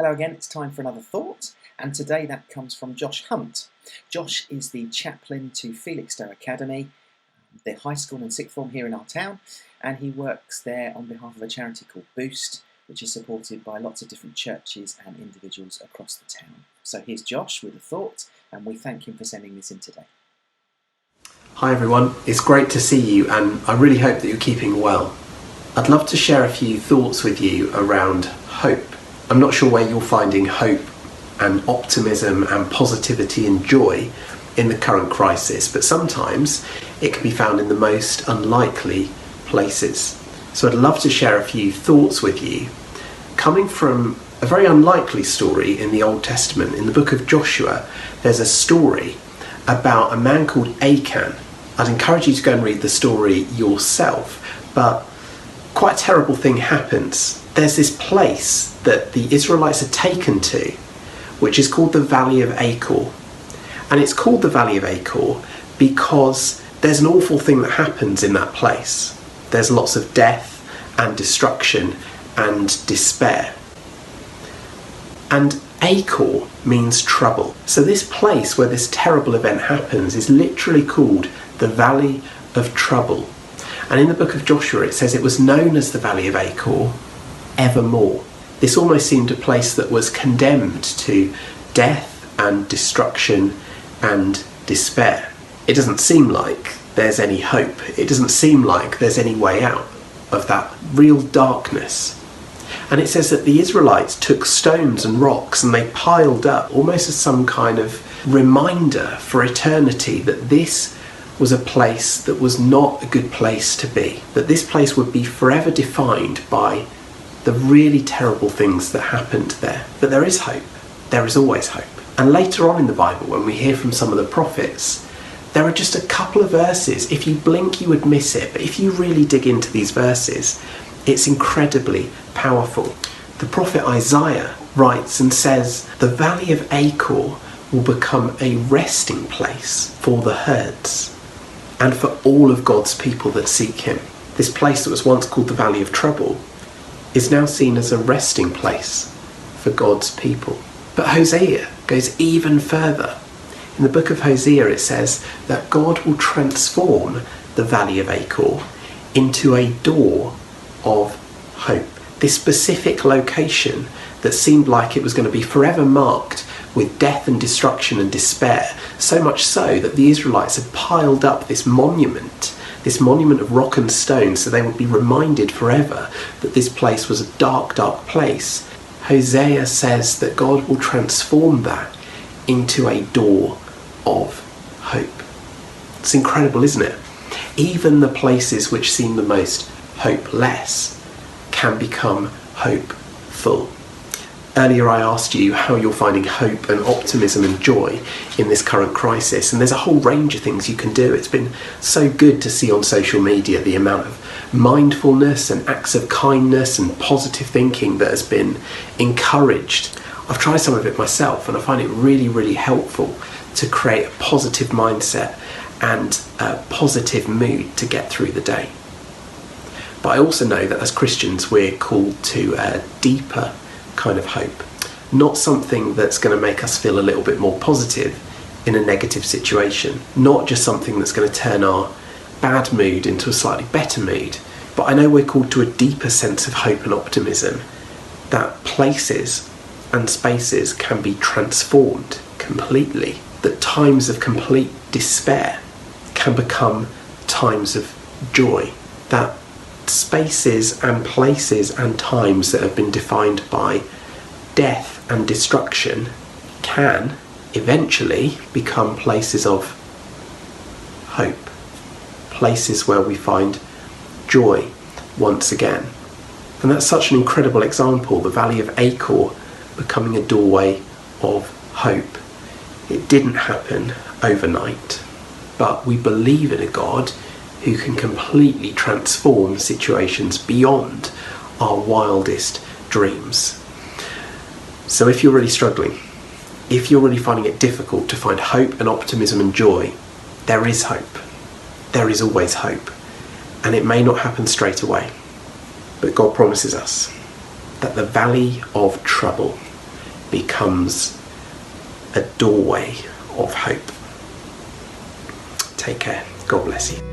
Hello again, it's time for another thought, and today that comes from Josh Hunt. Josh is the chaplain to Felixstowe Academy, the high school and sixth form here in our town, and he works there on behalf of a charity called Boost, which is supported by lots of different churches and individuals across the town. So here's Josh with a thought, and we thank him for sending this in today. Hi everyone, it's great to see you, and I really hope that you're keeping well. I'd love to share a few thoughts with you around hope. I'm not sure where you're finding hope and optimism and positivity and joy in the current crisis, but sometimes it can be found in the most unlikely places. So I'd love to share a few thoughts with you, coming from a very unlikely story in the Old Testament. In the book of Joshua, there's a story about a man called Achan. I'd encourage you to go and read the story yourself, but quite a terrible thing happens. There's this place that the Israelites are taken to, which is called the Valley of Achor. And it's called the Valley of Achor because there's an awful thing that happens in that place. There's lots of death and destruction and despair. And Achor means trouble. So this place where this terrible event happens is literally called the Valley of Trouble. And in the book of Joshua it says it was known as the Valley of Achor evermore. This almost seemed a place that was condemned to death and destruction and despair. It doesn't seem like there's any hope. It doesn't seem like there's any way out of that real darkness. And it says that the Israelites took stones and rocks and they piled up almost as some kind of reminder for eternity that this was a place that was not a good place to be, that this place would be forever defined by the really terrible things that happened there. But there is hope. There is always hope. And later on in the Bible, when we hear from some of the prophets, there are just a couple of verses. If you blink, you would miss it. But if you really dig into these verses, it's incredibly powerful. The prophet Isaiah writes and says, "The Valley of Achor will become a resting place for the herds and for all of God's people that seek him." This place that was once called the Valley of Trouble is now seen as a resting place for God's people. But Hosea goes even further. In the book of Hosea it says that God will transform the Valley of Achor into a door of hope. This specific location that seemed like it was going to be forever marked with death and destruction and despair, so much so that the Israelites had piled up this monument of rock and stone, so they would be reminded forever that this place was a dark, dark place. Hosea says that God will transform that into a door of hope. It's incredible, isn't it? Even the places which seem the most hopeless can become hopeful. Earlier I asked you how you're finding hope and optimism and joy in this current crisis, and there's a whole range of things you can do. It's been so good to see on social media the amount of mindfulness and acts of kindness and positive thinking that has been encouraged. I've tried some of it myself and I find it really, really helpful to create a positive mindset and a positive mood to get through the day. But I also know that as Christians we're called to a deeper kind of hope, not something that's going to make us feel a little bit more positive in a negative situation, not just something that's going to turn our bad mood into a slightly better mood, but I know we're called to a deeper sense of hope and optimism, that places and spaces can be transformed completely, that times of complete despair can become times of joy, that spaces and places and times that have been defined by death and destruction can eventually become places of hope, places where we find joy once again. And that's such an incredible example, the Valley of Achor becoming a doorway of hope. It didn't happen overnight, but we believe in a God who can completely transform situations beyond our wildest dreams. So if you're really struggling, if you're really finding it difficult to find hope and optimism and joy, there is hope. There is always hope. And it may not happen straight away, but God promises us that the Valley of Trouble becomes a doorway of hope. Take care. God bless you.